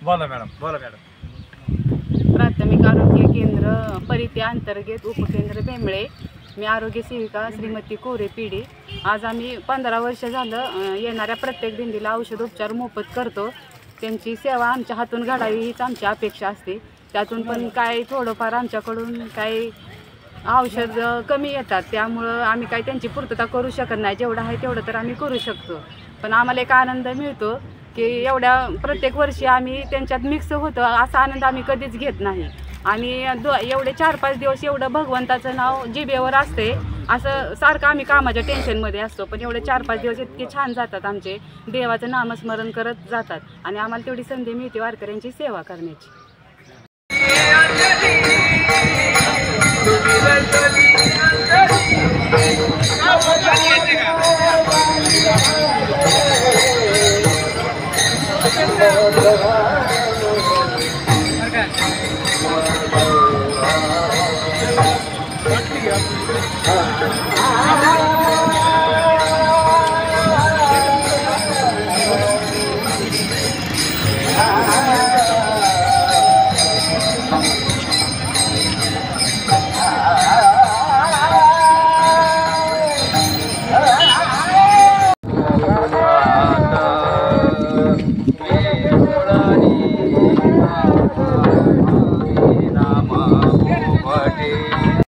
बोला मॅडम, बोला मॅडम. प्राथमिक आरोग्य केंद्र परिते अंतर्गत उपकेंद्र बेंबळे. मी आरोग्य सेविका श्रीमती कोरे पिढी. आज आम्ही 15 वर्ष झालं येणाऱ्या प्रत्येक दिंडीला औषधोपचार मोफत करतो. त्यांची सेवा आमच्या हातून घडावी हीच आमची अपेक्षा असते. त्यातून पण काय थोडंफार आमच्याकडून काही औषध कमी येतात, त्यामुळं आम्ही काही त्यांची पूर्तता करू शकत नाही. जेवढं आहे तेवढं तर आम्ही करू शकतो, पण आम्हाला एक आनंद मिळतो की एवढ्या प्रत्येक वर्षी आम्ही त्यांच्यात मिक्स होतो. असा आनंद आम्ही कधीच घेत नाही. आणि एवढे 4-5 दिवस एवढं भगवंताचं नाव जिभेवर असते, असं सारखं आम्ही कामाच्या टेन्शनमध्ये असतो, पण एवढे 4-5 दिवस इतके छान जातात आमचे. देवाचं नामस्मरण करत जातात आणि आम्हाला तेवढी संधी मिळते वारकऱ्यांची सेवा करण्याची.